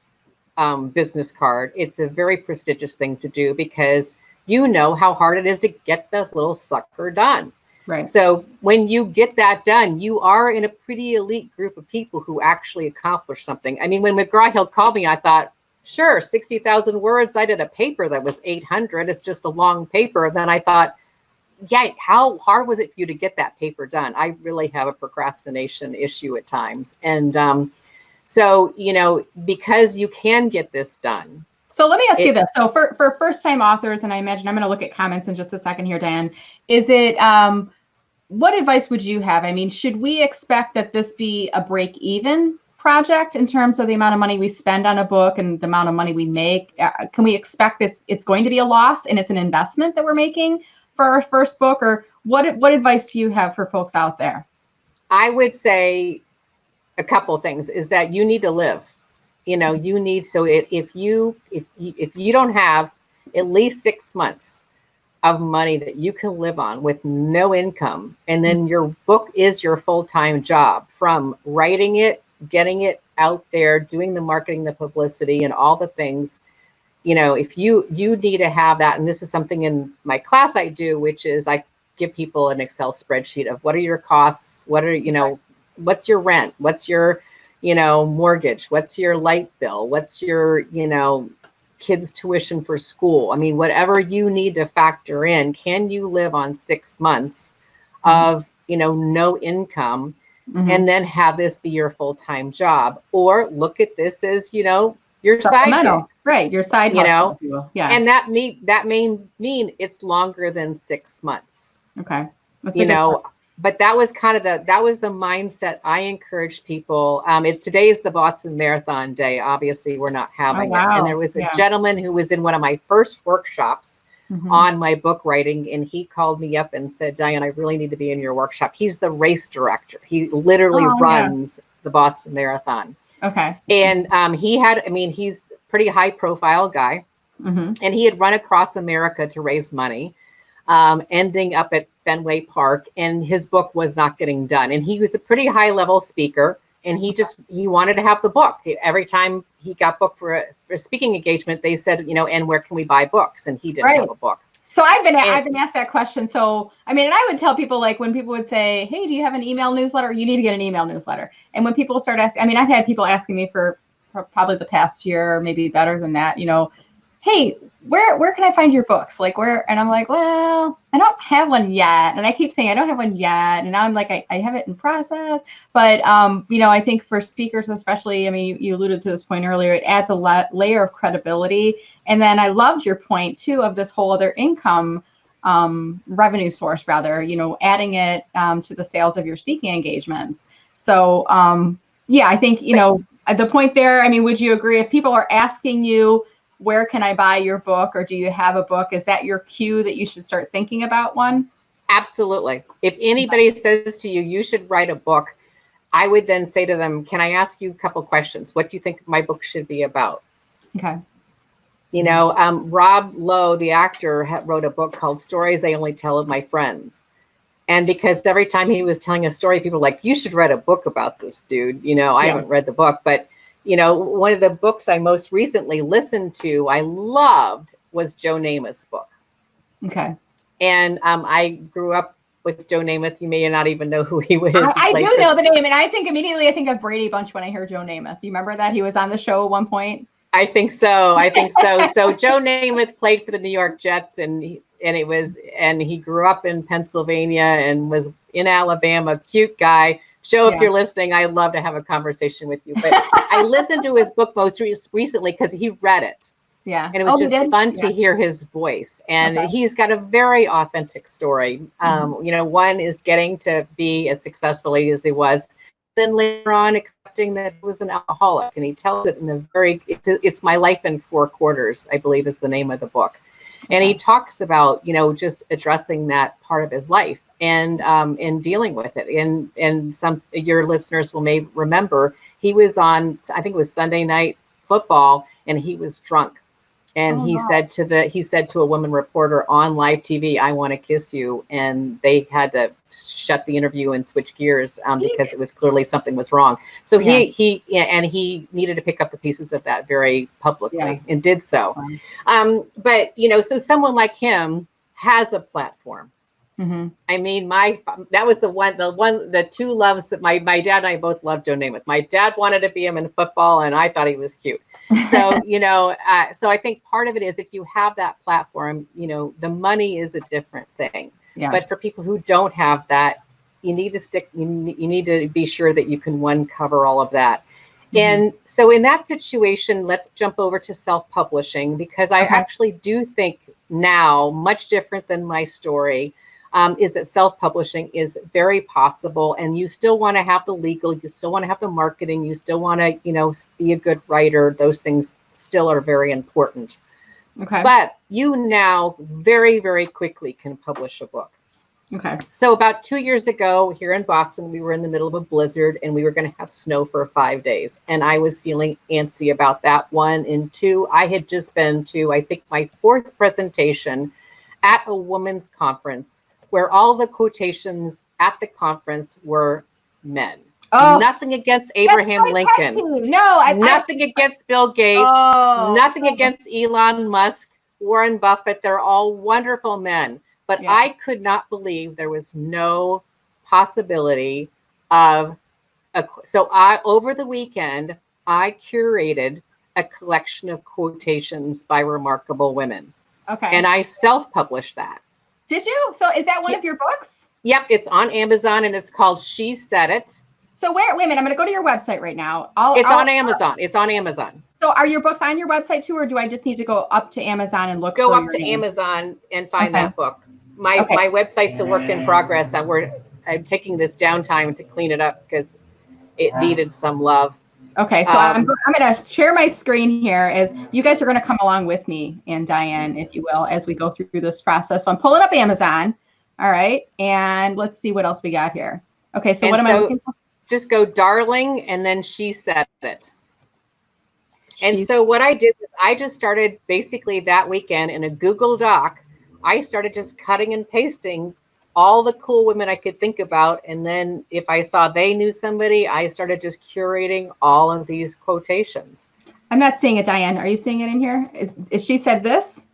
B: business card. It's a very prestigious thing to do because you know how hard it is to get the little sucker done.
A: Right.
B: So when you get that done, you are in a pretty elite group of people who actually accomplish something. I mean, when McGraw-Hill called me, I thought, sure, 60,000 words. I did a paper that was 800. It's just a long paper. And then I thought, yeah, how hard was it for you to get that paper done? I really have a procrastination issue at times. And so, you know, because you can get this done.
A: So let me ask you this. So for first-time authors, and I imagine I'm going to look at comments in just a second here, Diane, is it, what advice would you have? I mean, should we expect that this be a break-even project in terms of the amount of money we spend on a book and the amount of money we make? Can we expect it's going to be a loss and it's an investment that we're making for our first book? Or what advice do you have for folks out there?
B: I would say a couple things is that you need to live. You know, you need, so if you don't have at least 6 months of money that you can live on with no income, and then your book is your full-time job, from writing it, getting it out there, doing the marketing, the publicity, and all the things, you know, if you need to have that. And this is something in my class I do, which is I give people an Excel spreadsheet of what are your costs, what are, you know, what's your rent, what's your, you know, mortgage, what's your light bill, what's your, you know, kids' tuition for school. I mean, whatever you need to factor in, can you live on 6 months of, you know, no income, and then have this be your full-time job? Or look at this as, you know, your side gig.
A: Right, your side hustle, you know? Yeah.
B: And that may mean it's longer than 6 months.
A: Okay. That's
B: you know, but that was kind of the mindset I encouraged people. Today is the Boston Marathon Day. Obviously, we're not having it. And there was a gentleman who was in one of my first workshops on my book writing, and he called me up and said, Diane, I really need to be in your workshop. He's the race director. He literally runs the Boston Marathon.
A: Okay.
B: And he's a pretty high profile guy. And he had run across America to raise money, ending up at Fenway Park, and his book was not getting done. And he was a pretty high level speaker, and he wanted to have the book. Every time he got booked for a speaking engagement, they said, you know, and where can we buy books? And he didn't have a book.
A: So I've been asked that question. So, I mean, and I would tell people, like, when people would say, hey, do you have an email newsletter? You need to get an email newsletter. And when people start asking, I mean, I've had people asking me for probably the past year, maybe better than that, you know, hey, where can I find your books? Like, where? And I'm like, well, I don't have one yet. And I keep saying I don't have one yet. And now I'm like, I have it in process. But, you know, I think for speakers especially, I mean, you alluded to this point earlier, it adds a layer of credibility. And then I loved your point, too, of this whole other income revenue source, rather, you know, adding it to the sales of your speaking engagements. So, yeah, I think, you know, the point there, I mean, would you agree if people are asking you, where can I buy your book, or do you have a book? Is that your cue that you should start thinking about one?
B: Absolutely. If anybody says to you, you should write a book, I would then say to them, can I ask you a couple questions? What do you think my book should be about?
A: Okay.
B: You know, Rob Lowe, the actor, wrote a book called Stories I Only Tell of My Friends. And because every time he was telling a story, people were like, you should write a book about this dude. You know, I haven't read the book, but, you know, one of the books I most recently listened to, I loved, was Joe Namath's book.
A: Okay.
B: And I grew up with Joe Namath. You may not even know who he was.
A: I do know the name, and I think immediately I think of Brady Bunch when I hear Joe Namath. Do you remember that? He was on the show at one point.
B: I think so. So Joe Namath played for the New York Jets, and he grew up in Pennsylvania and was in Alabama. Cute guy. Joe, if you're listening, I'd love to have a conversation with you. But I listened to his book most recently because he read it.
A: Yeah.
B: And it was just fun to hear his voice. And he's got a very authentic story. You know, one is getting to be as successful as he was, then later on accepting that he was an alcoholic. And he tells it in a very, it's My Life in 4 Quarters, I believe is the name of the book. And he talks about, you know, just addressing that part of his life and dealing with it. And some your listeners may remember, he was on, I think it was Sunday Night Football, and he was drunk. And he said to a woman reporter on live TV, I want to kiss you. And they had to shut the interview and switch gears because it was clearly something was wrong. So he needed to pick up the pieces of that very publicly and did so. But, you know, so someone like him has a platform. Mm-hmm. I mean, that was the two loves that my dad and I both loved Joe Namath. My dad wanted to be him in football, and I thought he was cute. So, you know, so I think part of it is if you have that platform, you know, the money is a different thing. Yeah. But for people who don't have that, you need to you need to be sure that you can cover all of that. Mm-hmm. And so in that situation, let's jump over to self-publishing, because I actually do think now, much different than my story, is that self-publishing is very possible, and you still want to have the legal, you still want to have the marketing, you still want to, you know, be a good writer. Those things still are very important. Okay. But you now very, very quickly can publish a book. Okay. So about 2 years ago here in Boston, we were in the middle of a blizzard, and we were going to have snow for 5 days. And I was feeling antsy about that, 1. And 2, I had just been to, I think, my 4th presentation at a women's conference, where all the quotations at the conference were men. Oh, nothing against Abraham Lincoln. Nothing against Bill Gates. Nothing against Elon Musk, Warren Buffett. They're all wonderful men. But I could not believe there was no possibility of over the weekend, I curated a collection of quotations by remarkable women. Okay. And I self-published that.
A: Did you? So is that one of your books?
B: Yep, it's on Amazon, and it's called She Said It.
A: So wait a minute, I'm going to go to your website right now.
B: It's on Amazon. It's on Amazon.
A: So are your books on your website too, or do I just need to go up to Amazon and look?
B: Go up to Amazon and find that book. My website's a work in progress. I'm taking this downtime to clean it up because it needed some love.
A: Okay, so I'm going to share my screen here as you guys are going to come along with me and Diane, if you will, as we go through this process. So I'm pulling up Amazon. All right, and let's see what else we got here. Okay, so what am I looking for?
B: Just go darling, and then She Said It. And so what I did was I just started basically that weekend in a Google Doc. I started just cutting and pasting all the cool women I could think about. And then if I saw they knew somebody, I started just curating all of these quotations.
A: I'm not seeing it, Diane. Are you seeing it in here? Is She Said This?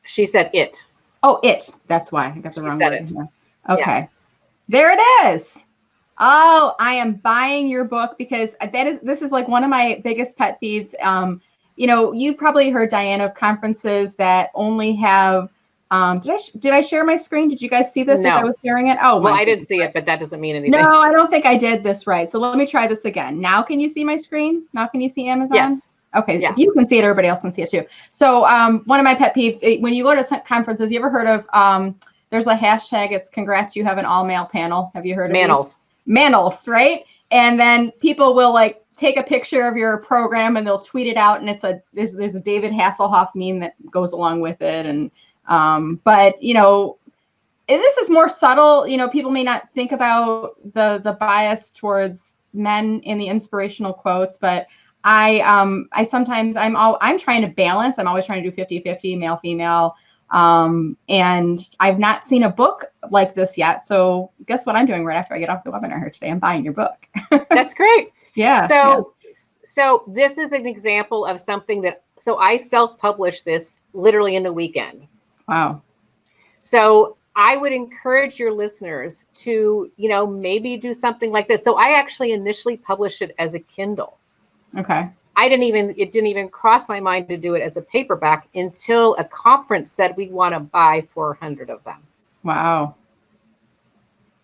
B: She Said It.
A: Oh, it. That's why I got the wrong word in here. Okay. Yeah. There it is. Oh, I am buying your book because this is like one of my biggest pet peeves. You know, you've probably heard, Diane, of conferences that only have did I share my screen? Did you guys see this as I was sharing it? Oh,
B: well, I didn't see it, but that doesn't mean anything.
A: No, I don't think I did this right. So let me try this again. Now, can you see my screen? Now, can you see Amazon?
B: Yes.
A: Okay. Yeah. If you can see it, everybody else can see it too. So one of my pet peeves, when you go to conferences, you ever heard of, there's a hashtag, it's congrats, you have an all male panel. Have you heard of
B: Manels?
A: Manels, right? And then people will like take a picture of your program and they'll tweet it out, and there's a David Hasselhoff meme that goes along with it. And but this is more subtle. People may not think about the bias towards men in the inspirational quotes, but I sometimes I'm trying to balance. I'm always trying to do 50-50 male female. And I've not seen a book like this yet. So guess what I'm doing right after I get off the webinar here today? I'm buying your book.
B: That's great.
A: Yeah.
B: So this is an example of something so I self-published this literally in a weekend.
A: Wow.
B: So I would encourage your listeners to, maybe do something like this. So I actually initially published it as a Kindle.
A: Okay.
B: It didn't even cross my mind to do it as a paperback until a conference said we want to buy 400 of them.
A: Wow.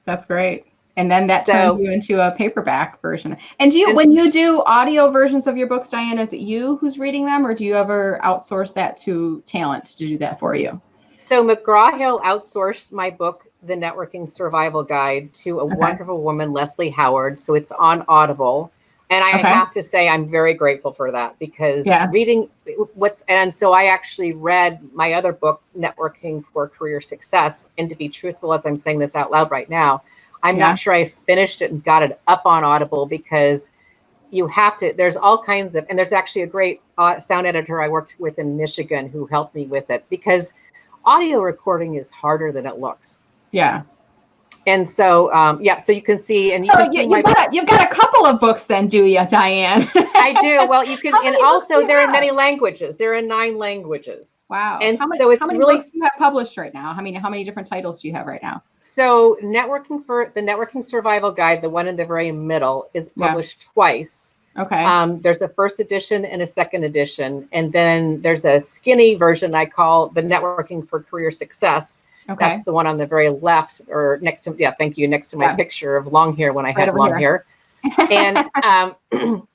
A: That's great. And then that turns you into a paperback version. And when you do audio versions of your books, Diane, is it you who's reading them, or do you ever outsource that to talent to do that for you?
B: So McGraw-Hill outsourced my book, The Networking Survival Guide, to a wonderful woman, Leslie Howard. So it's on Audible. And I have to say, I'm very grateful for that, because reading and so I actually read my other book, Networking for Career Success. And to be truthful, as I'm saying this out loud right now, I'm not sure I finished it and got it up on Audible, because you have to, there's all kinds of, and there's actually a great sound editor I worked with in Michigan who helped me with it, because audio recording is harder than it looks. Yeah. And so, so you can see, and
A: you've got a couple of books then, do you, Diane?
B: I do. Well, you can, and also they're in many languages. They're in 9 languages.
A: Wow.
B: And
A: how many books do you have published right now? How many different titles do you have right now?
B: So the Networking Survival Guide, the one in the very middle, is published twice.
A: Okay.
B: There's a first edition and a second edition. And then there's a skinny version I call the Networking for Career Success. Okay. That's the one on the very left, or next to, thank you, next to my picture of long hair when I had long hair. And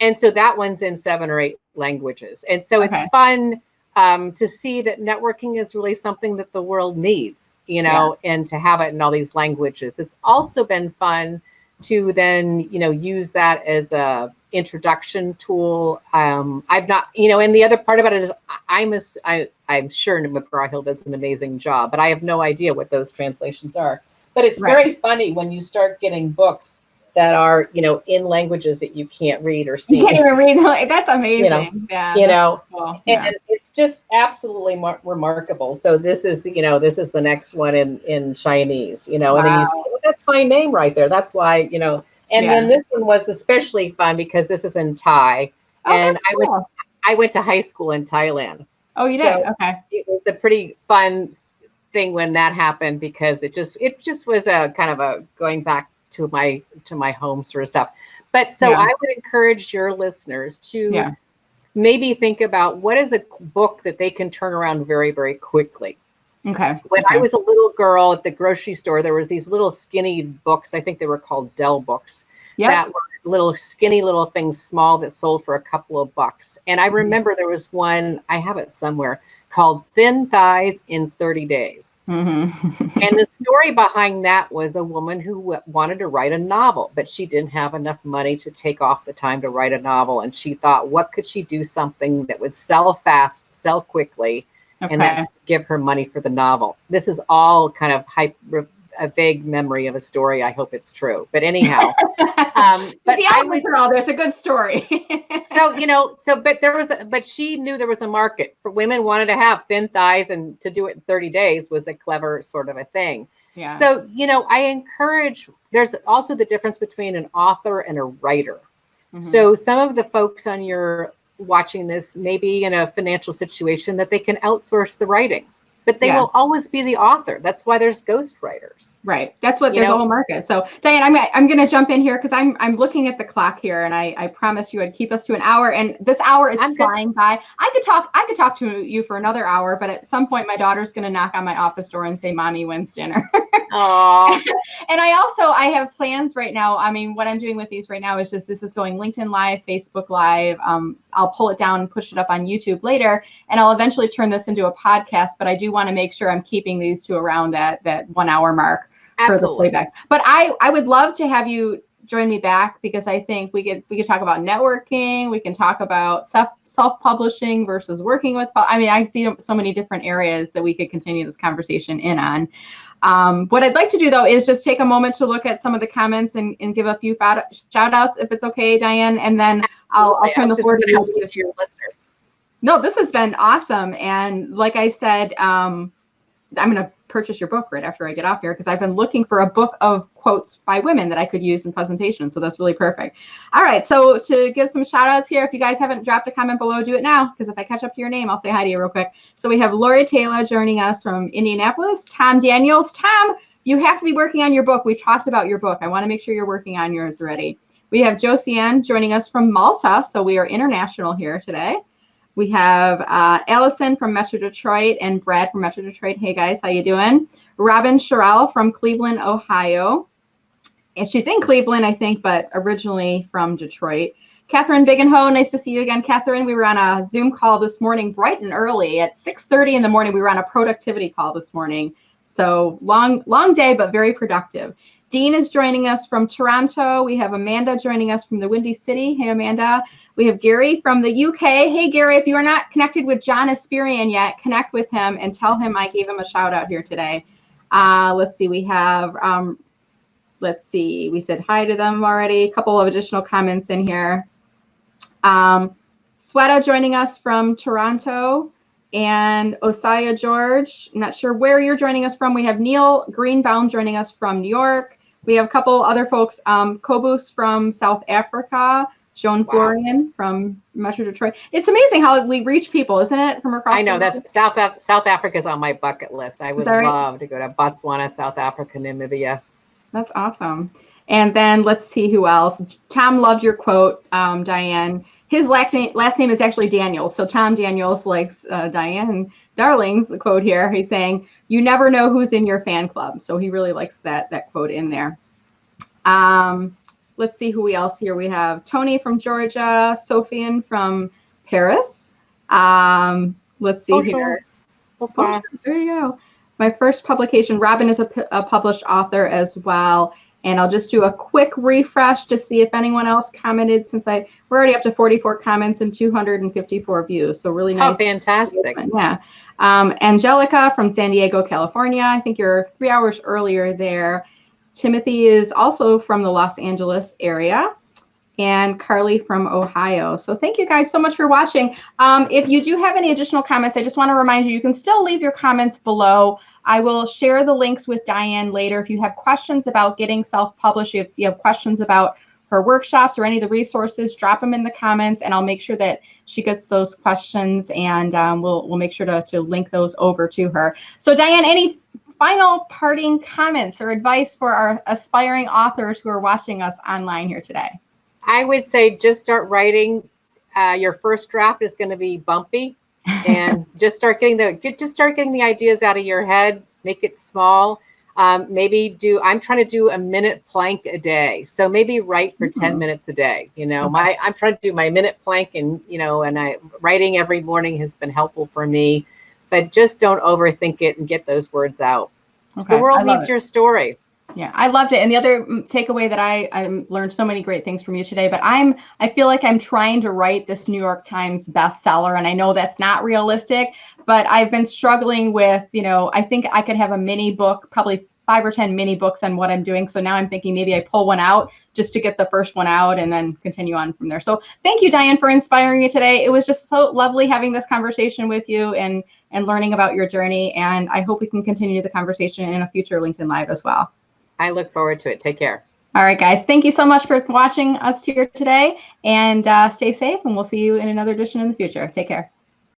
B: and so that one's in 7 or 8 languages. And so it's fun to see that networking is really something that the world needs, and to have it in all these languages. It's also been fun to then, use that as a introduction tool. I've not, and the other part about it is I'm sure McGraw-Hill does an amazing job, but I have no idea what those translations are. But it's very funny when you start getting books that are, in languages that you can't read or see.
A: You can't even read. That's amazing.
B: Cool. And it's just absolutely remarkable. So this is the next one in Chinese, and then you see, that's my name right there. That's why, and then this one was especially fun because this is in Thai. And cool. I went to high school in Thailand. Oh, you did? Okay. It was a pretty fun thing when that happened, because it just was a kind of a going back to my home sort of stuff. But so I would encourage your listeners to maybe think about what is a book that they can turn around very, very quickly. Okay. When I was a little girl at the grocery store, there was these little skinny books. I think they were called Dell books. That were little skinny little things, small, that sold for a couple of bucks. And I remember there was one, I have it somewhere, called Thin Thighs in 30 Days. Mm-hmm. And the story behind that was a woman who wanted to write a novel, but she didn't have enough money to take off the time to write a novel. And she thought, what could she do something that would sell fast, sell quickly, and then give her money for the novel? This is all kind of a vague memory of a story. I hope it's true. But anyhow, but
A: the elements are all there. It's a good story.
B: But she knew there was a market for women wanted to have thin thighs, and to do it in 30 days was a clever sort of a thing. Yeah. So, I encourage, there's also the difference between an author and a writer. Mm-hmm. So some of the folks on your watching this may be in a financial situation that they can outsource the writing. But they will always be the author. That's why there's ghostwriters. Right. That's what there's a whole market. So Diane, I'm going to jump in here because I'm looking at the clock here, and I promised you I'd keep us to an hour, and this hour is flying by. I could talk to you for another hour, but at some point my daughter's going to knock on my office door and say, "Mommy, when's dinner?" Aww. And I have plans right now. I mean, what I'm doing with these right now is this is going LinkedIn Live, Facebook Live. I'll pull it down and push it up on YouTube later, and I'll eventually turn this into a podcast, but I do want to make sure I'm keeping these to around that 1 hour mark. Absolutely. For the playback. But I would love to have you
A: join me back, because I think we could talk about networking. We can talk about self-publishing versus working with. I mean, I see so many different areas that we could continue this conversation in on. What I'd like to do, though, is just take a moment to look at some of the comments and give a few shout outs, if it's okay, Diane, and then I'll turn the floor to
B: your listeners.
A: No, this has been awesome. And like I said, I'm going to purchase your book right after I get off here, because I've been looking for a book of quotes by women that I could use in presentation. So that's really perfect. All right. So to give some shout outs here, if you guys haven't dropped a comment below, do it now, because if I catch up to your name, I'll say hi to you real quick. So we have Lori Taylor joining us from Indianapolis. Tom Daniels. Tom, you have to be working on your book. We've talked about your book. I want to make sure you're working on yours already. We have Josiane joining us from Malta. So we are international here today. We have Allison from Metro Detroit and Brad from Metro Detroit. Hey, guys, how you doing? Robin Sherrill from Cleveland, Ohio. And she's in Cleveland, I think, but originally from Detroit. Catherine Bigenho, nice to see you again, Catherine. We were on a Zoom call this morning, bright and early. At 6:30 in the morning, we were on a productivity call this morning. So long day, but very productive. Dean is joining us from Toronto. We have Amanda joining us from the Windy City. Hey, Amanda. We have Gary from the UK. Hey, Gary, if you are not connected with John Esperian yet, connect with him and tell him I gave him a shout out here today. Let's see. We have, we said hi to them already. A couple of additional comments in here. Sweta joining us from Toronto, and Osaya George. I'm not sure where you're joining us from. We have Neil Greenbaum joining us from New York. We have a couple other folks, Kobus from South Africa, Joan Florian from Metro Detroit. It's amazing how we reach people, isn't it, from across the world?
B: That's South Africa's on my bucket list. I would love to go to Botswana, South Africa, Namibia.
A: That's awesome. And then let's see who else. Tom loved your quote, Diane. His last name is actually Daniels. So Tom Daniels likes Diane Darling's the quote here. He's saying, "You never know who's in your fan club." So he really likes that quote in there. Let's see who else here. We have Tony from Georgia, Sofian from Paris. Let's see here. Oh, there you go. My first publication. Robin is a published author as well. And I'll just do a quick refresh to see if anyone else commented, since we're already up to 44 comments and 254 views. So really nice.
B: Oh, fantastic.
A: Yeah. Angelica from San Diego, California. I think you're 3 hours earlier there. Timothy is also from the Los Angeles area, and Carly from Ohio. So thank you guys so much for watching. If you do have any additional comments, I just want to remind you, you can still leave your comments below. I will share the links with Diane later. If you have questions about getting self-published, if you have questions about her workshops or any of the resources, drop them in the comments, and I'll make sure that she gets those questions, and we'll make sure to link those over to her. So Diane, any final parting comments or advice for our aspiring authors who are watching us online here today?
B: I would say just start writing. Your first draft is going to be bumpy, and just start getting the ideas out of your head. Make it small. Maybe I'm trying to do a minute plank a day, so maybe write for 10 minutes a day. You know, I'm trying to do my minute plank, and writing every morning has been helpful for me. But just don't overthink it and get those words out. Okay. The world needs your story.
A: Yeah, I loved it. And the other takeaway that I learned so many great things from you today, but I feel like I'm trying to write this New York Times bestseller, and I know that's not realistic, but I've been struggling with, I think I could have a mini book, probably 5 or 10 mini books on what I'm doing. So now I'm thinking maybe I pull one out just to get the first one out and then continue on from there. So thank you, Diane, for inspiring me today. It was just so lovely having this conversation with you and learning about your journey. And I hope we can continue the conversation in a future LinkedIn Live as well.
B: I look forward to it. Take care.
A: All right, guys. Thank you so much for watching us here today, and stay safe, and we'll see you in another edition in the future. Take care.